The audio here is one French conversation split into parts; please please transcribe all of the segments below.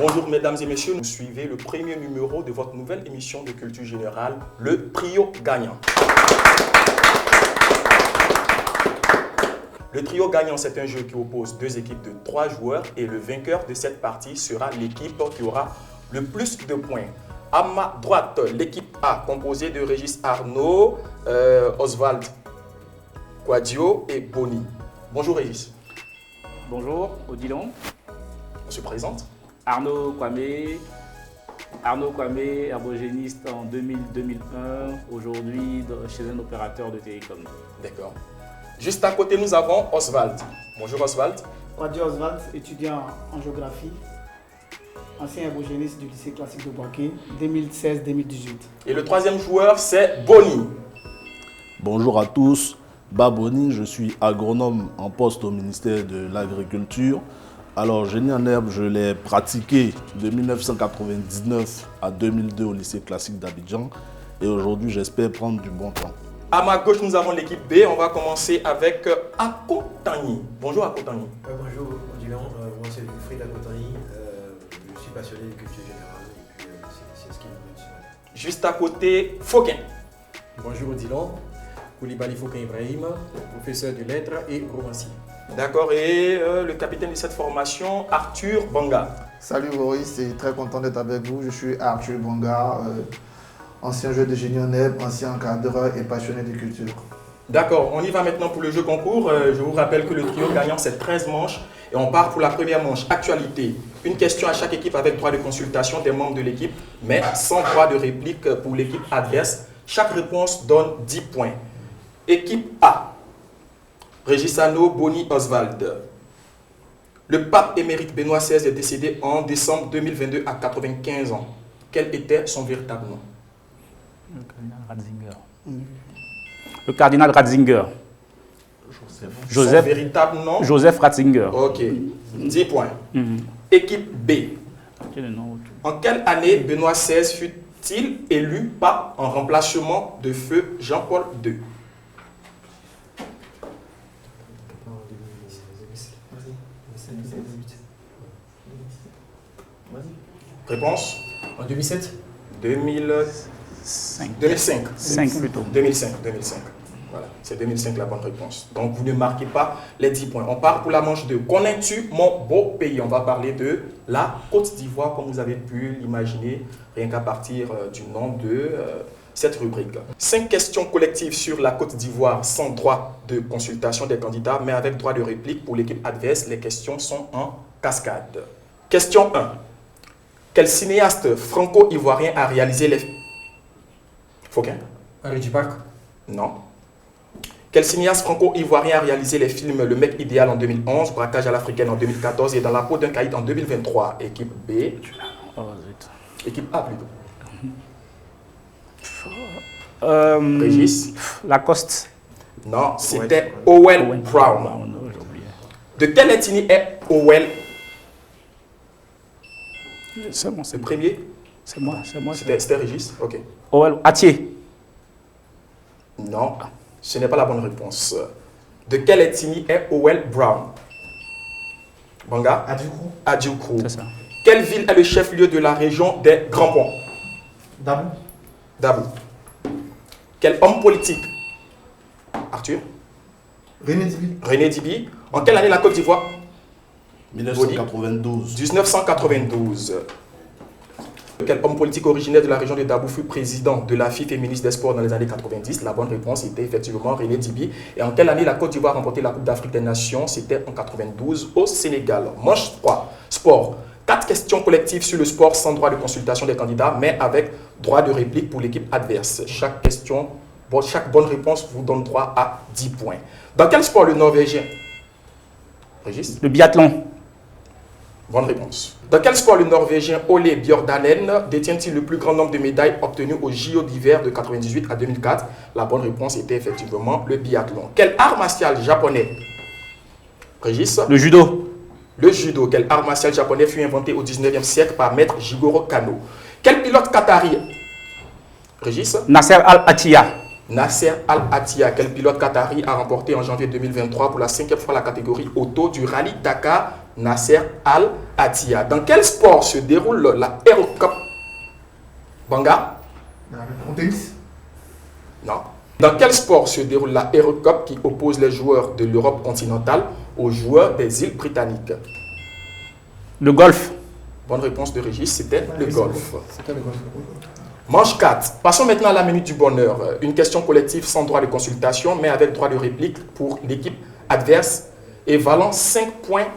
Bonjour mesdames et messieurs, vous suivez le premier numéro de votre nouvelle émission de culture générale, le trio gagnant. Le trio gagnant, c'est un jeu qui oppose deux équipes de 3 joueurs et le vainqueur de cette partie sera l'équipe qui aura le plus de points. À ma droite, l'équipe A, composée de Régis Arnaud, Oswald Quadio et Boni. Bonjour Régis. Bonjour, Odilon. On se présente. Arnaud Kwame, herbogéniste en 2000-2001, aujourd'hui chez un opérateur de télécom. D'accord. Juste à côté, nous avons Oswald. Bonjour Oswald. Quadio Oswald, étudiant en géographie, ancien herbogéniste du lycée classique de Boaké, 2016-2018. Et le troisième joueur, c'est Boni. Bonjour à tous, Boni, je suis agronome en poste au ministère de l'Agriculture. Alors, génie en herbe, je l'ai pratiqué de 1999 à 2002 au lycée classique d'Abidjan et aujourd'hui, j'espère prendre du bon temps. À ma gauche, nous avons l'équipe B. On va commencer avec Akotani. Bonjour Akotani. Bonjour Odilon, moi c'est Wilfried Akotani. Je suis passionné de culture générale et puis c'est ce qui me motive ce matin. Juste à côté, Fauquin. Bonjour Odilon, Koulibaly Fauquin Ibrahim, professeur de lettres et romancier. D'accord, et le capitaine de cette formation, Arthur Banga. Salut Boris, c'est très content d'être avec vous. Je suis Arthur Banga, ancien joueur de génie en herbe, ancien encadreur et passionné de culture. D'accord, on y va maintenant pour le jeu concours. Je vous rappelle que le trio gagnant, c'est 13 manches. Et on part pour la première manche, actualité. Une question à chaque équipe avec droit de consultation des membres de l'équipe, mais sans droit de réplique pour l'équipe adverse. Chaque réponse donne 10 points. Équipe A. Régis Arnaud, Boni, Oswald. Le pape émérite Benoît XVI est décédé en décembre 2022 à 95 ans. Quel était son véritable nom? Le cardinal Ratzinger. Le cardinal Ratzinger. Son véritable nom? Joseph Ratzinger. Ok, 10 points. Équipe B. En quelle année Benoît XVI fut-il élu pape en remplacement de feu Jean-Paul II? Réponse? En 2007 2005 plutôt. 2005. Voilà, c'est 2005 la bonne réponse. Donc vous ne marquez pas les 10 points. On part pour la manche 2. Connais-tu mon beau pays? On va parler de la Côte d'Ivoire, comme vous avez pu l'imaginer, rien qu'à partir du nom de cette rubrique. 5 questions collectives sur la Côte d'Ivoire sans droit de consultation des candidats, mais avec droit de réplique pour l'équipe adverse. Les questions sont en cascade. Question 1. Quel cinéaste franco-ivoirien a réalisé les... Fauquin? Henri Dupac. Non. Quel cinéaste franco-ivoirien a réalisé les films Le Mec Idéal en 2011, Braquage à l'Africaine en 2014 et Dans la peau d'un caïd en 2023? Équipe B. Équipe A plutôt. Régis? Lacoste. Non, c'était Howell Brown. De quelle ethnie est Howell? C'est moi, Le premier? c'est moi. C'était Régis? Ok. Howell Atier. Non, ce n'est pas la bonne réponse. De quelle ethnie est Howell Brown? Banga? Adjoukrou. C'est ça. Quelle ville est le chef-lieu de la région des Grands Ponts? Dabou. Quel homme politique? Arthur? René Dibi. En quelle année la Côte d'Ivoire? 1992. 1992. Quel homme politique originaire de la région de Dabou fut président de la FIF et ministre des Sports dans les années 90? La bonne réponse était effectivement René Dibi. Et en quelle année la Côte d'Ivoire a remporté la Coupe d'Afrique des Nations? C'était en 92 au Sénégal. Manche 3. Sport. 4 questions collectives sur le sport sans droit de consultation des candidats, mais avec droit de réplique pour l'équipe adverse. Chaque bonne réponse vous donne droit à 10 points. Dans quel sport le Norvégien? Régis? Le biathlon. Bonne réponse. Dans quel sport le Norvégien Ole Bjørndalen détient-il le plus grand nombre de médailles obtenues aux JO d'hiver de 1998 à 2004? La bonne réponse était effectivement le biathlon. Quel art martial japonais? Régis? Le judo. Le judo. Quel art martial japonais fut inventé au 19e siècle par maître Jigoro Kano? Quel pilote qatari? Régis? Nasser Al-Attiyah. Nasser Al-Attiyah, quel pilote qatari a remporté en janvier 2023 pour la 5e fois la catégorie auto du rallye Dakar Nasser Al-Attiyah. Dans quel sport se déroule la Hero Cup? Banga? En tennis? Non. Dans quel sport se déroule la Hero Cup qui oppose les joueurs de l'Europe continentale aux joueurs des îles britanniques? Le golf. Bonne réponse de Régis, c'était le golf. C'était le golf. Manche 4. Passons maintenant à la minute du bonheur. Une question collective sans droit de consultation, mais avec droit de réplique pour l'équipe adverse. Et valant 5 points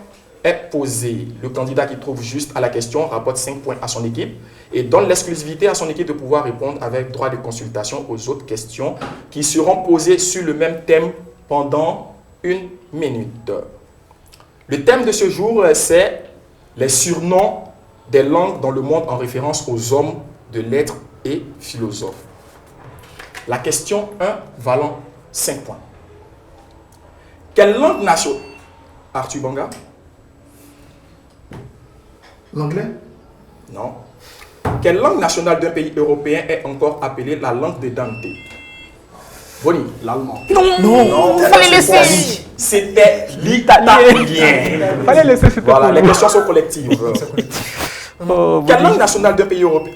est posé. Le candidat qui trouve juste à la question rapporte 5 points à son équipe et donne l'exclusivité à son équipe de pouvoir répondre avec droit de consultation aux autres questions qui seront posées sur le même thème pendant 1 minute. Le thème de ce jour, c'est les surnoms des langues dans le monde en référence aux hommes de lettres et philosophes. La question 1 valant 5 points. Quelle langue nationale? Arthur Banga? L'anglais? Non. Quelle langue nationale d'un pays européen est encore appelée la langue de Dante? Boni? L'allemand. Non, fallait laisser. C'était l'italien. Fallait laisser, c'était Voilà, pour les nous. questions sont collectives. Oh, Quelle langue nationale d'un pays européen?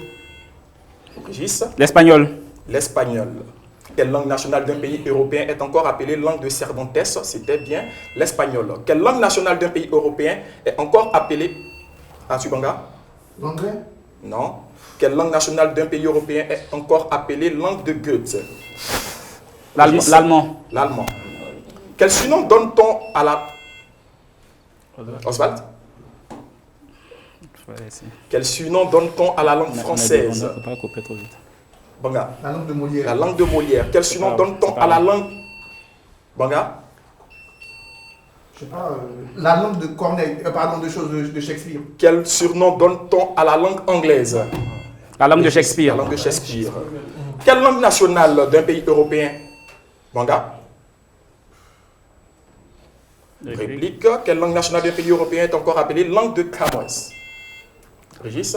Régis? L'espagnol. L'espagnol. Quelle langue nationale d'un pays européen est encore appelée langue de Cervantes? C'était bien l'espagnol. Quelle langue nationale d'un pays européen est encore appelée... Arthur Banga? L'anglais? Non. Quelle langue nationale d'un pays européen est encore appelée langue de Goethe? L'allemand. L'allemand. Quel surnom donne-t-on à la... Oswald? Quel surnom donne-t-on à la langue française? On ne peut pas couper trop vite. Banga. La langue de Molière. La langue de Molière. Quel surnom donne-t-on à la langue... Banga? Je sais pas, la langue de Corneille, pardon, de Shakespeare. Quel surnom donne-t-on à la langue anglaise? La langue de Shakespeare. La langue de Shakespeare. Quelle langue nationale d'un pays européen? Banga? Réplique. Quelle langue nationale d'un pays européen est encore appelée langue de Camões? Régis?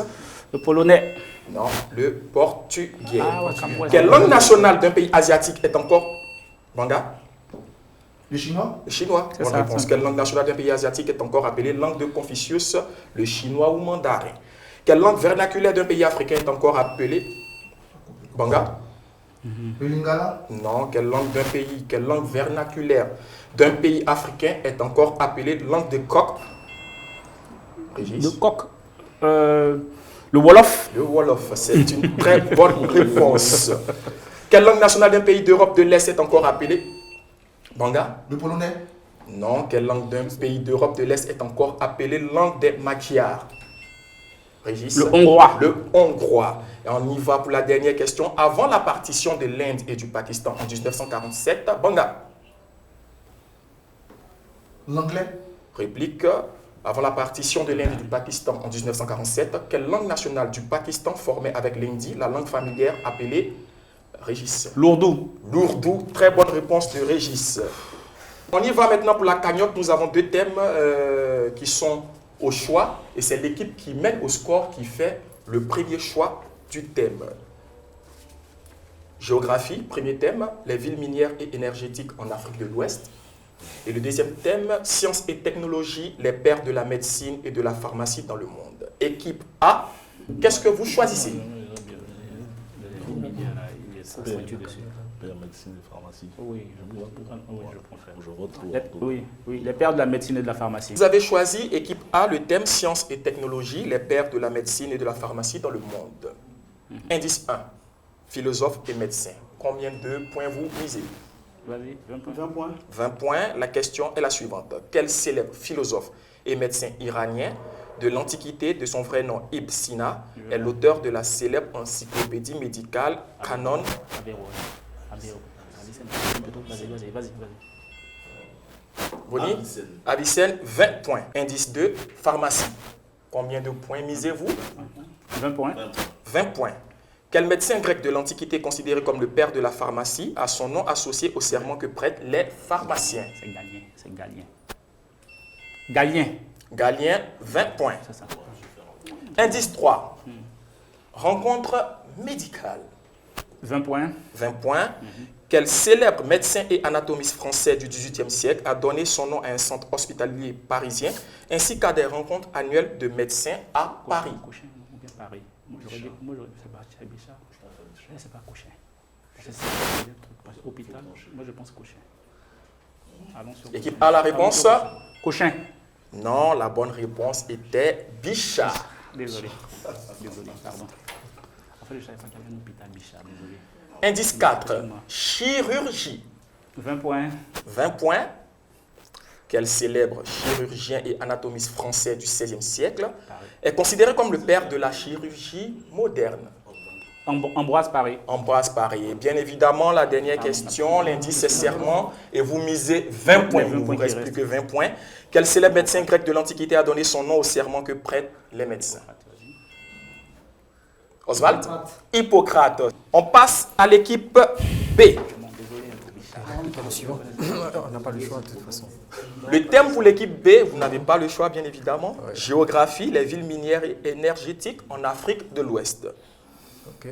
Le polonais. Non, le portugais. Ah ouais, Camões. Quelle langue nationale d'un pays asiatique est encore... Banga? Le chinois? Le chinois. C'est Bonne ça, réponse. ça. Quelle langue nationale d'un pays asiatique est encore appelée langue de Confucius? Le chinois ou mandarin. Quelle langue vernaculaire d'un pays africain est encore appelée... Banga? Le lingala? Non, quelle langue vernaculaire d'un pays africain est encore appelée langue de coq? Régis? Le coq. Le Wolof. Le Wolof, c'est une très bonne réponse. Quelle langue nationale d'un pays d'Europe de l'Est est encore appelée? Banga? Le polonais? Non, quelle langue d'un pays d'Europe de l'Est est encore appelée langue des Magyars? Régis? Le hongrois. Le hongrois. Et on y va pour la dernière question. Avant la partition de l'Inde et du Pakistan en 1947, Banga? L'anglais? Réplique. Avant la partition de l'Inde et du Pakistan en 1947, quelle langue nationale du Pakistan formait avec l'hindi la langue familière appelée Régis? L'ourdou. L'ourdou. Très bonne réponse de Régis. On y va maintenant pour la cagnotte. Nous avons 2 thèmes qui sont au choix et c'est l'équipe qui mène au score qui fait le premier choix du thème. Géographie, premier thème, les villes minières et énergétiques en Afrique de l'Ouest. Et le deuxième thème, sciences et technologies, les pères de la médecine et de la pharmacie dans le monde. Équipe A, qu'est-ce que vous choisissez? Père médecine et pharmacie. Oui, je préfère. Je retrouve. Oui, les pères de la médecine et de la pharmacie. Vous avez choisi, équipe A, le thème sciences et technologies, les pères de la médecine et de la pharmacie dans le monde. Indice 1, philosophe et médecin. Combien de points vous misez? Vas-y, 20 points. 20 points. La question est la suivante. Quel célèbre philosophe et médecin iranien de l'Antiquité, de son vrai nom Ibn Sina, est l'auteur de la célèbre encyclopédie médicale Canon? Vas-y. Boni? Avicenne, 20 points. Indice 2, pharmacie. Combien de points misez-vous? 20 points. 20 points. Quel médecin grec de l'Antiquité considéré comme le père de la pharmacie a son nom associé au serment que prêtent les pharmaciens? C'est Galien. Galien, 20 points. C'est ça. Indice 3. Rencontre médicale. 20 points. 20 points. Quel célèbre médecin et anatomiste français du XVIIIe siècle a donné son nom à un centre hospitalier parisien ainsi qu'à des rencontres annuelles de médecins à Paris? Cochin ou bien Paris. Moi, j'aurais dit, c'est pas Bichard. C'est pas Cochin. Parce que c'est des trucs, parce que hôpital, moi je pense Cochin. Allons sur L'équipe A, la réponse? Cochin. Non, la bonne réponse était Bichard. Désolé, pardon. En fait, je ne savais pas qu'il y avait un hôpital Bichard, désolé. Indice 4, chirurgie. 20 points. 20 points. Quel célèbre chirurgien et anatomiste français du XVIe siècle est considéré comme le père de la chirurgie moderne? Ambroise Paré. Ambroise Paré. Et bien évidemment, la dernière question, l'indice c'est serment et vous misez 20 points. Il ne vous reste plus que 20 points. Quel célèbre médecin grec de l'Antiquité a donné son nom au serment que prêtent les médecins? Oswald? Hippocrate. On passe à l'équipe B. On n'a pas le choix de toute façon. Le thème pour l'équipe B, vous n'avez pas le choix bien évidemment. Ouais. Géographie, les villes minières et énergétiques en Afrique de l'Ouest. Ok.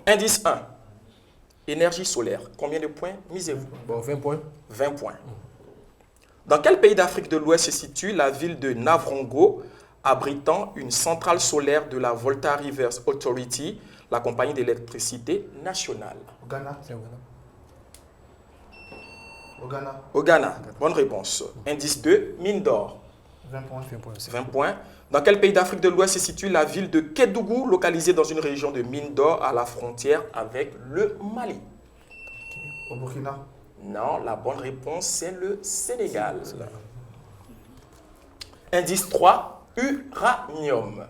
Indice 1. Énergie solaire. Combien de points misez-vous? Bon, 20 points. 20 points. Dans quel pays d'Afrique de l'Ouest se situe la ville de Navrongo, abritant une centrale solaire de la Volta Rivers Authority, la compagnie d'électricité nationale? Au Ghana. C'est au Ghana. Au Ghana. Au Ghana. Bonne réponse. Indice 2, mine d'or. 20 points. 20 points aussi. 20 points. Dans quel pays d'Afrique de l'Ouest se situe la ville de Kédougou, localisée dans une région de mine d'or à la frontière avec le Mali? Au Burkina. Non, la bonne réponse c'est le Sénégal. Indice 3, uranium.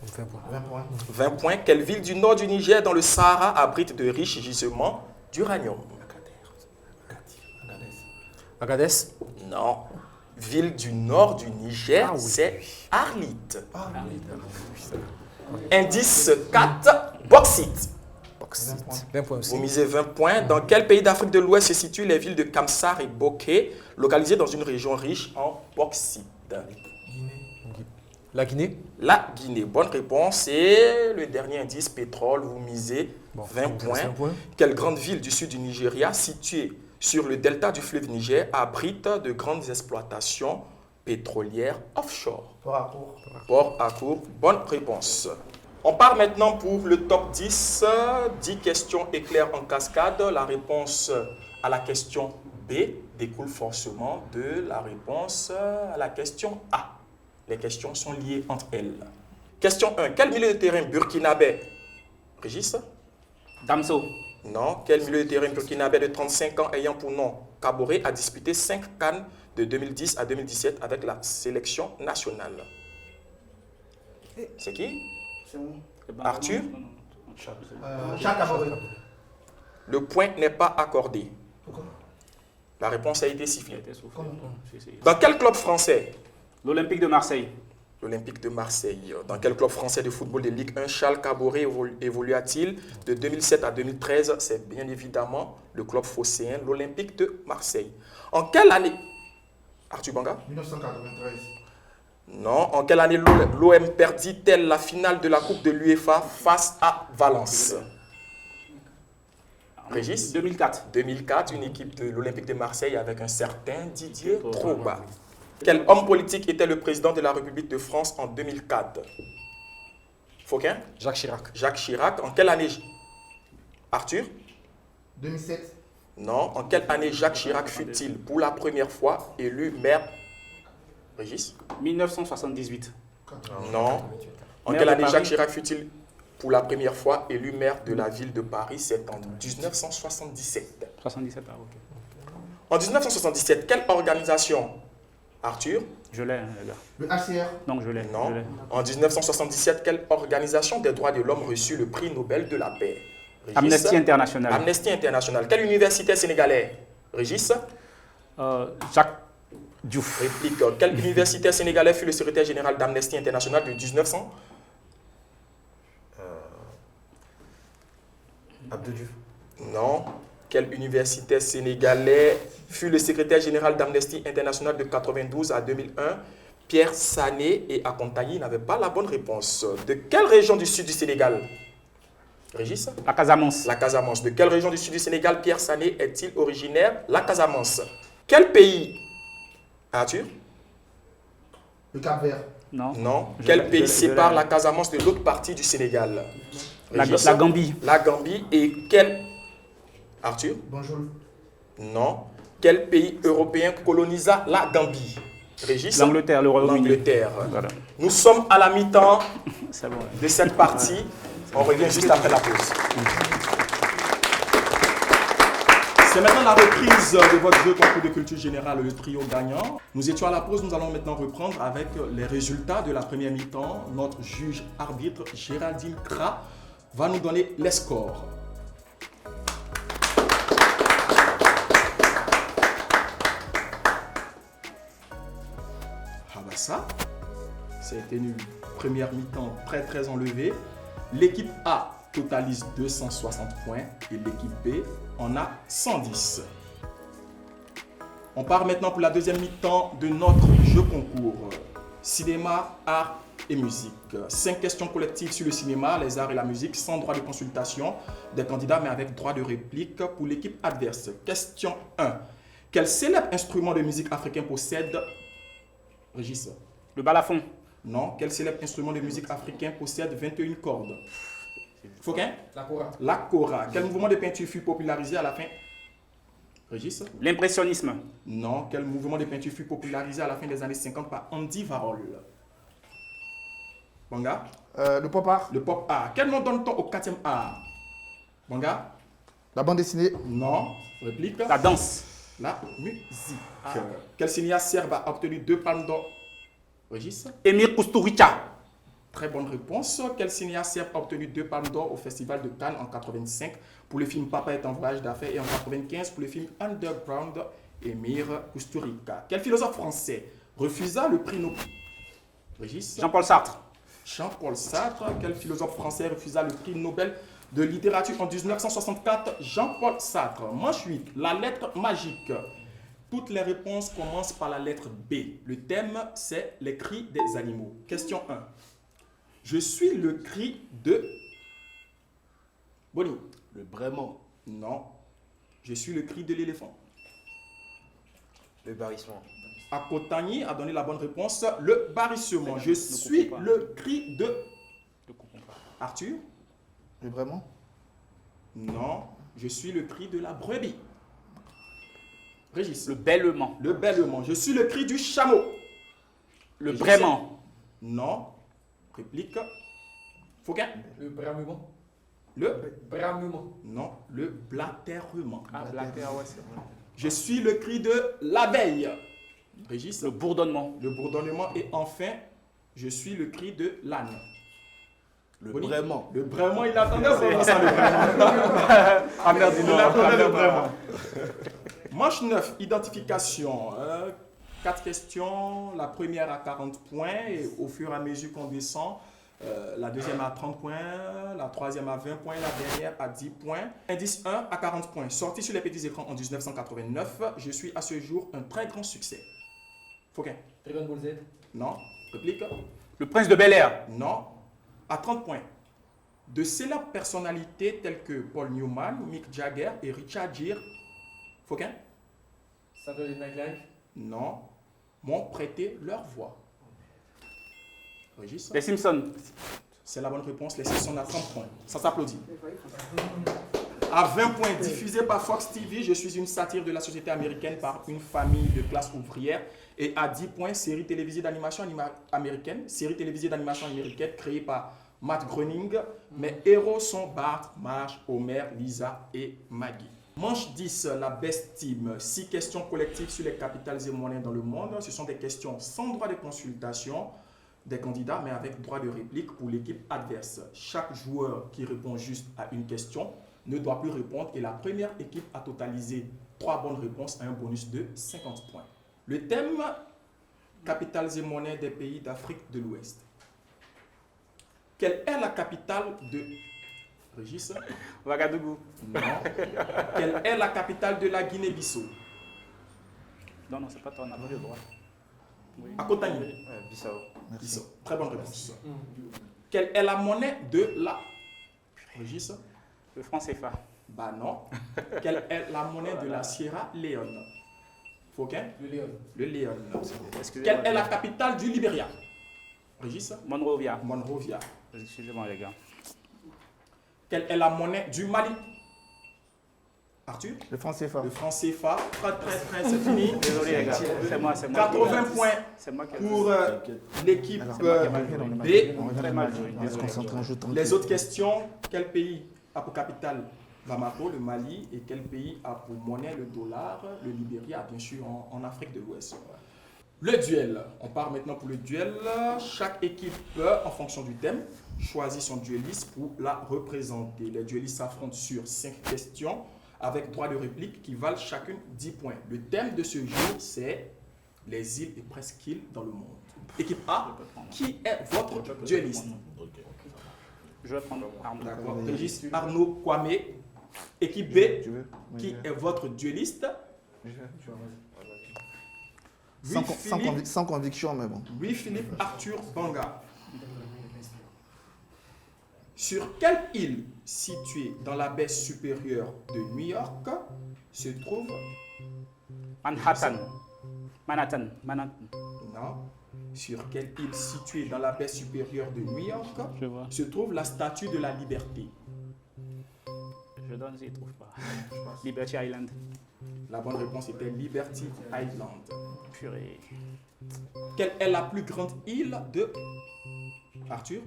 20 points. 20 points. 20 points. Quelle ville du nord du Niger dans le Sahara abrite de riches gisements d'uranium? Agadez. Non. Ville du nord du Niger, c'est Arlit. Indice 4, bauxite. 20 points aussi. Vous misez 20 points. Dans quel pays d'Afrique de l'Ouest se situent les villes de Kamsar et Boké, localisées dans une région riche en bauxite? La Guinée. La Guinée. Bonne réponse. Et le dernier indice, pétrole, vous misez 20 points. Quelle grande ville du sud du Nigeria, située sur le delta du fleuve Niger, abrite de grandes exploitations pétrolières offshore? Port à Cour. Bonne réponse. On part maintenant pour le top 10. 10 questions éclairs en cascade. La réponse à la question B découle forcément de la réponse à la question A. Les questions sont liées entre elles. Question 1. Quel milieu de terrain burkinabé? Régis? Damso. Non. Quel milieu de terrain burkinabé de 35 ans ayant pour nom Kaboré a disputé 5 CAN de 2010 à 2017 avec la sélection nationale? C'est qui? C'est bon. Arthur? Jacques Kaboré. Le point n'est pas accordé. Pourquoi? La réponse a été sifflée. Comment? Dans quel club français? L'Olympique de Marseille. L'Olympique de Marseille. Dans quel club français de football de Ligue 1 Charles Caboret évolua-t-il de 2007 à 2013? C'est bien évidemment le club phocéen, l'Olympique de Marseille. En quelle année? Arthur Banga? 1993. Non. En quelle année l'OM perdit-elle la finale de la Coupe de l'UEFA face à Valence? Régis? 2004. 2004, une équipe de l'Olympique de Marseille avec un certain Didier Drogba. Quel homme politique était le président de la République de France en 2004? Fauquin? Jacques Chirac. Jacques Chirac. En quelle année? Arthur? 2007. Non. En quelle année Jacques Chirac fut-il pour la première fois élu maire? Régis? 1978. Non. En quelle année Jacques Chirac fut-il pour la première fois élu maire de la ville de Paris? C'est en 1977. 77, ah, ok. En 1977, quelle organisation? Arthur? Je l'ai, les gars. Le HCR. Donc je l'ai. Non. En 1977, quelle organisation des droits de l'homme reçut le prix Nobel de la paix? Régis? Amnesty International. Amnesty International. Quelle université sénégalaise? Régis? Jacques Diouf. Réplique. Quelle université sénégalaise fut le secrétaire général d'Amnesty International de 1900? Abdou Diouf. Non. Quelle université sénégalaise fut le secrétaire général d'Amnesty International de 92 à 2001? Pierre Sané et Akontayi n'avaient pas la bonne réponse. De quelle région du sud du Sénégal Régis? La Casamance. La Casamance. De quelle région du sud du Sénégal Pierre Sané est-il originaire? La Casamance. Quel pays? Arthur? Le Cap-Vert. Non. Non. Je Quel l'ai- pays je sépare l'ai. la Casamance de l'autre partie du Sénégal? La Régis? Gambie. La Gambie. Et quel... Arthur? Bonjour. Non. Quel pays européen colonisa la Gambie? Régis? L'Angleterre, le Royaume-Uni. L'Angleterre. Voilà. Nous sommes à la mi-temps C'est bon. de cette partie. On revient juste après la pause. C'est maintenant la reprise de votre jeu concours de culture générale, le trio gagnant. Nous étions à la pause, nous allons maintenant reprendre avec les résultats de la première mi-temps. Notre juge arbitre Géraldine Kra va nous donner les scores. Ah bah ça été une première mi-temps très enlevée. L'équipe A totalise 260 points et l'équipe B en a 110. On part maintenant pour la deuxième mi-temps de notre jeu concours. Cinéma, art et musique. 5 questions collectives sur le cinéma, les arts et la musique, sans droit de consultation des candidats, mais avec droit de réplique pour l'équipe adverse. Question 1. Quel célèbre instrument de musique africain possède... Régis? Le balafon. Non. Quel célèbre instrument de musique africain possède 21 cordes? Fauquin? La kora. La kora. Quel mouvement de peinture fut popularisé à la fin? Régis? L'impressionnisme. Non. Quel mouvement de peinture fut popularisé à la fin des années 50 par Andy Warhol? Banga? Le pop art. Le pop art. Quel nom donne-t-on au 4e art? Banga? La bande dessinée. Non. Réplique? La danse. La musique. Quel cinéaste serbe a obtenu 2 palmes d'or? Régis? Emir Kusturica. Très bonne réponse. Quel cinéaste serbe a obtenu 2 palmes d'or au Festival de Cannes en 85 pour le film Papa est en voyage d'affaires et en 95 pour le film Underground, Emir Kusturica. Quel philosophe français refusa le prix Nobel? Régis? Jean-Paul Sartre. Jean-Paul Sartre. Quel philosophe français refusa le prix Nobel de littérature en 1964? Jean-Paul Sartre. Manche 8. La lettre magique. Toutes les réponses commencent par la lettre B. Le thème, c'est les cris des animaux. Question 1. Je suis le cri de... Bonnie. Le Brément. Non. Je suis le cri de l'éléphant. Le barrissement. Akotani a donné la bonne réponse. Le barrissement. Je suis le cri de... Arthur? Le Brément. Non. Je suis le cri de la brebis. Régis? Le bêlement. Le bêlement. Je suis le cri du chameau. Le Régis? brément. Non. Réplique. Fauquin? Le bramement. Le? Bramement. Non. Le blatèrement. Ah, Blatter, ouais, c'est vrai. Je suis le cri de l'abeille. Régis? Le bourdonnement. Le bourdonnement. Et enfin, je suis le cri de l'âne. Le Bonnie? Brément. Le brément, il attendait vraiment ça, le brément. Ah merde, Il attendait le brément. Manche 9, identification. 4 questions. La première à 40 points. Et au fur et à mesure qu'on descend, la deuxième à 30 points. La troisième à 20 points. La dernière à 10 points. Indice 1 à 40 points. Sorti sur les petits écrans en 1989. Je suis à ce jour un très grand succès. Fauquin? Dragon Ball Z. Non. Réplique? Le prince de Bel-Air. Non. À 30 points. De célèbres personnalités telles que Paul Newman, Mick Jagger et Richard Gere. Fauquin? Saturday Night Live. Non. M'ont prêté leur voix. Régis? Les Simpsons. C'est la bonne réponse. Les 6 sont à 30 points. Ça s'applaudit. À 20 points, diffusé par Fox TV, je suis une satire de la société américaine par une famille de classe ouvrière. Et à 10 points, série télévisée d'animation américaine. Série télévisée d'animation américaine créée par Matt Groening. Mes héros sont Bart, Marge, Homer, Lisa et Maggie. Manche 10, la best team. 6 questions collectives sur les capitales et monnaies dans le monde. Ce sont des questions sans droit de consultation des candidats, mais avec droit de réplique pour l'équipe adverse. Chaque joueur qui répond juste à une question ne doit plus répondre et la première équipe à totaliser 3 bonnes réponses a un bonus de 50 points. Le thème, capitales et monnaies des pays d'Afrique de l'Ouest. Quelle est la capitale de... Régis? Ouagadougou. Non. Quelle est la capitale de la Guinée-Bissau? Non, non, c'est pas toi, on a pas le droit. Oui. Akotani. Bissau. Bissau. Très bonne réponse. Quelle est la monnaie de la... Régis? Le franc CFA. Bah non. Quelle est la monnaie de la Sierra Leone? Fauquin? Le Léon. Excusez-moi. Quelle est la capitale du Libéria? Régis? Monrovia. Monrovia. Excusez-moi, les gars. Quelle est la monnaie du Mali? Arthur? Le franc CFA. Le franc CFA. Très, c'est fini. Désolé, les gars. C'est moi. 80 points C'est moi qui ai pour l'équipe Alors, B. On revient à match. On va se concentrer en jeu tranquille. Les autres questions, quel pays a pour capitale Bamako, le Mali, et quel pays a pour monnaie le dollar? Le Libéria, bien sûr, en Afrique de l'Ouest. Le duel. On part maintenant pour le duel. Chaque équipe, en fonction du thème, choisit son duelliste pour la représenter. Les duellistes s'affrontent sur 5 questions avec droit de réplique qui valent chacune 10 points. Le thème de ce jour, c'est les îles et presqu'îles dans le monde. Équipe A, qui est votre duelliste? Je vais prendre Arnaud. D'accord. Régis Arnaud Kwame. Équipe B, Tu veux? Oui, qui je vais. est votre duelliste? Je vais. Tu vas, vas-y. Louis-Philippe Sans conviction, mais bon. Louis-Philippe Arthur Banga. Sur quelle île située dans la baie supérieure de New York se trouve... Manhattan. Non. Sur quelle île située dans la baie supérieure de New York Je vois. se trouve la statue de la liberté? Je donne, je ne trouve pas. Liberty Island. La bonne réponse était Liberty Island. Purée. Quelle est la plus grande île de... Arthur?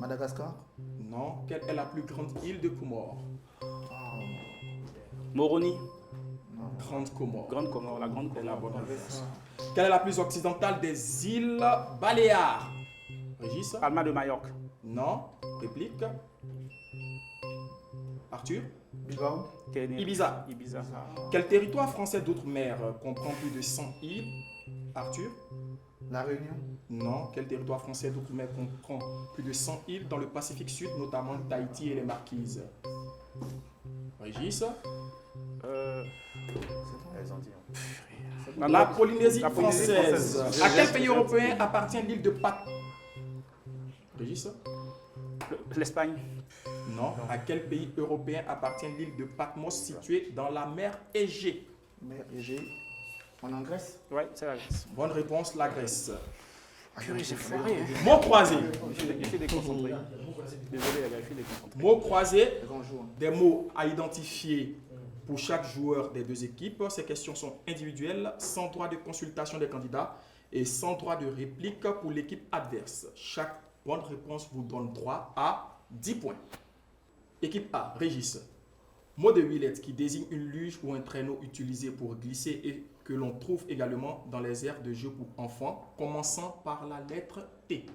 Madagascar. Non. Quelle est la plus grande île de Comores? Moroni. Grande Comore. Grande Comore, la Grande C'est la Comore. bonne réponse. Quelle est la plus occidentale des îles Baléares? Régis? Palma de Majorque. Non. Réplique. Arthur? Bilbao. Tenerife. Ibiza. Ibiza. Quel territoire français d'outre-mer comprend plus de 100 îles? Arthur? La Réunion. Non. Quel territoire français d'outre-mer comprend plus de 100 îles dans le Pacifique Sud, notamment Tahiti et les Marquises? Régis? La Polynésie La Polynésie française. française. À quel pays européen appartient l'île de Patmos? Régis? L'Espagne. Non. À quel pays européen appartient l'île de Patmos située dans la mer Égée? Mer Égée. On est en Grèce. Ouais, c'est la Grèce. Bonne réponse, la Grèce. Purée, j'ai foiré. Hein. Mot croisé. Je suis déconcentré. Désolé, les gars, je suis déconcentré. Mot croisé. Les grands jours. Des mots à identifier pour chaque joueur des deux équipes. Ces questions sont individuelles, sans droit de consultation des candidats et sans droit de réplique pour l'équipe adverse. Chaque bonne réponse vous donne droit à 10 points. Équipe A, Régis. Mot de 8 lettres qui désigne une luge ou un traîneau utilisé pour glisser et que l'on trouve également dans les aires de jeu pour enfants, commençant par la lettre T.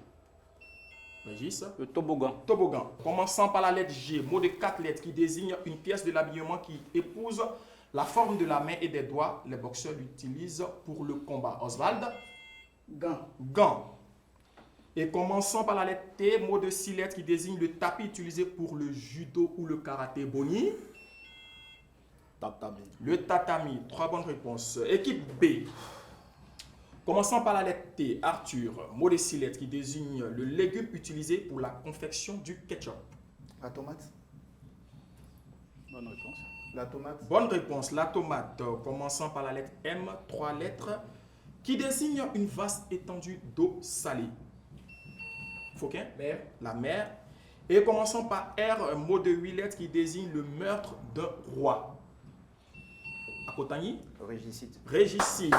Régis. Le toboggan. Toboggan. Commençant par la lettre G, mot de 4 lettres qui désigne une pièce de l'habillement qui épouse la forme de la main et des doigts. Les boxeurs l'utilisent pour le combat. Oswald. Gant. Gant. Et commençant par la lettre T, mot de 6 lettres qui désigne le tapis utilisé pour le judo ou le karaté. Boni. Tatami. Le tatami. 3 bonnes réponses. Équipe B. Commençant par la lettre T, Arthur, mot de 6 lettres qui désigne le légume utilisé pour la confection du ketchup. La tomate. Bonne réponse. La tomate. Bonne réponse, la tomate, commençant par la lettre M, 3 lettres, qui désigne une vaste étendue d'eau salée. Fauquin? Mer. La mer. Et commençant par R, un mot de 8 lettres qui désigne le meurtre d'un roi. Akotani? Régicide. Régicide.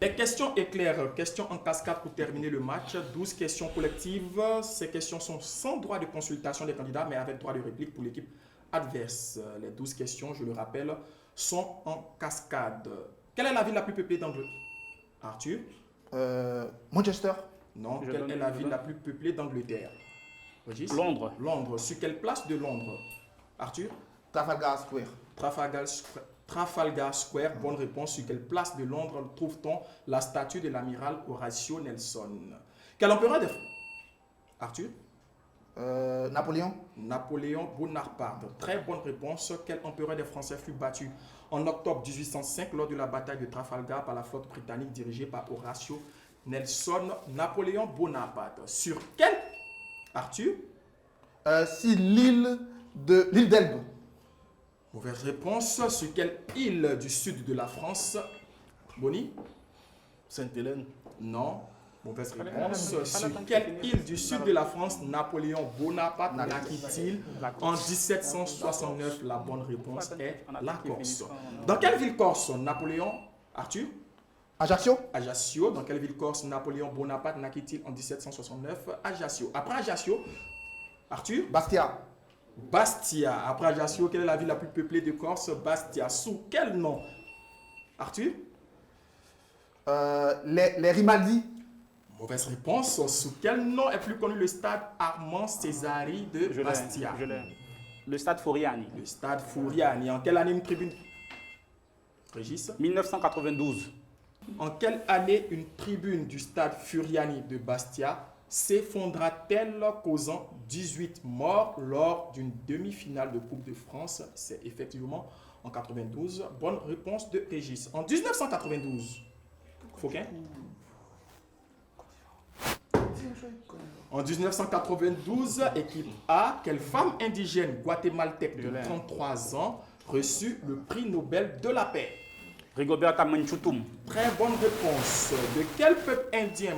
Les questions éclairs, questions en cascade pour terminer le match, 12 questions collectives. Ces questions sont sans droit de consultation des candidats, mais avec droit de réplique pour l'équipe adverse. Les 12 questions, je le rappelle, sont en cascade. Quelle est la ville la plus peuplée d'Angleterre? Arthur? Manchester. Non. Je Quelle donne- est la je ville donne. la plus peuplée d'Angleterre? Régis? Londres. Londres. Sur quelle place de Londres? Arthur? Trafalgar Square. Trafalgar Square, bonne réponse. Sur quelle place de Londres trouve-t-on la statue de l'amiral Horatio Nelson? Quel empereur de... Arthur? Napoléon. Napoléon Bonaparte. Très bonne réponse. Quel empereur des Français fut battu en octobre 1805 lors de la bataille de Trafalgar par la flotte britannique dirigée par Horatio Nelson? Napoléon Bonaparte. Sur quel... Arthur? Si l'île d'Elbe. Mauvaise réponse. Sur quelle île du sud de la France? Boni? Sainte-Hélène. Non. Mauvaise réponse. Sur quelle île du sud de la France Napoléon Bonaparte naquit-il en 1769? La bonne réponse est la Corse. Dans quelle ville corse Napoléon, Arthur? Ajaccio. Ajaccio. Dans quelle ville corse Napoléon Bonaparte naquit-il en 1769? Ajaccio. Après Ajaccio, Arthur? Bastia. Bastia. Après Ajaccio, quelle est la ville la plus peuplée de Corse? Bastia. Sous quel nom? Arthur? Les Rimaldi. Mauvaise réponse. Sous quel nom est plus connu le stade Armand Césari de Bastia? Le stade Furiani. Le stade Furiani. En quelle année une tribune? Régis? 1992. En quelle année une tribune du stade Furiani de Bastia s'effondra-t-elle, causant 18 morts lors d'une demi-finale de Coupe de France? C'est effectivement en 92. Bonne réponse de Régis. En 1992. Fauquin? En 1992, équipe A, quelle femme indigène guatémaltèque de 33 ans reçut le prix Nobel de la paix? Rigoberta Menchutum. Très bonne réponse. De quel peuple indien?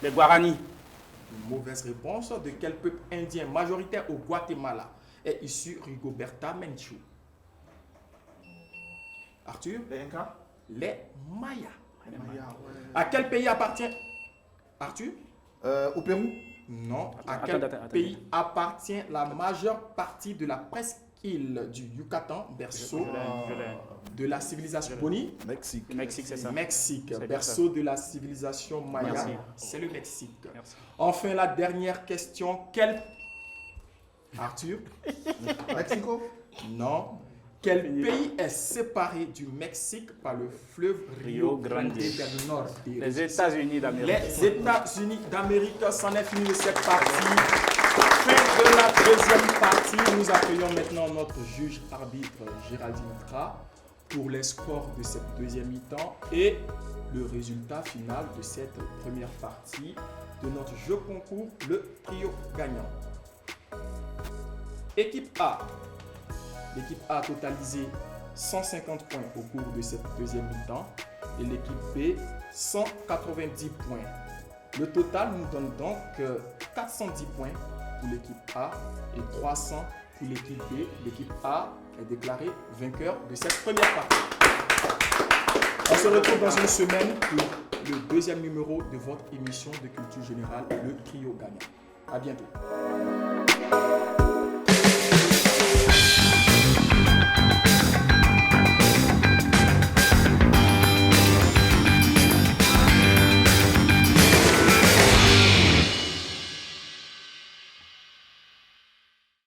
Les Guarani. Mauvaise réponse. De quel peuple indien majoritaire au Guatemala est issu Rigoberta Menchú? Arthur? Les Incas. Les Mayas. Ouais. À quel pays appartient Arthur? Au Pérou. Non. À quel pays appartient la majeure partie de la presqu'île du Yucatan, berceau de la civilisation Boni? Mexique. Mexique, c'est ça. Mexique, C'est berceau de la civilisation maya. Merci. C'est le Mexique. Merci. Enfin, la dernière question. Quel... Arthur? Mexico. Non. Quel pays est séparé du Mexique par le fleuve Rio Grande del Norte? Les États-Unis d'Amérique. Les États-Unis d'Amérique, c'en est fini de cette partie. Fin de la deuxième partie, nous accueillons maintenant notre juge arbitre Géraldine Tra pour les scores de cette deuxième mi-temps et le résultat final de cette première partie de notre jeu concours, le trio gagnant. Équipe A. L'équipe A a totalisé 150 points au cours de cette deuxième mi-temps et l'équipe B 190 points. Le total nous donne donc 410 points pour l'équipe A et 300 pour l'équipe B. L'équipe A est déclarée vainqueur de cette première partie. On se retrouve dans une semaine pour le deuxième numéro de votre émission de culture générale, le trio gagnant. À bientôt.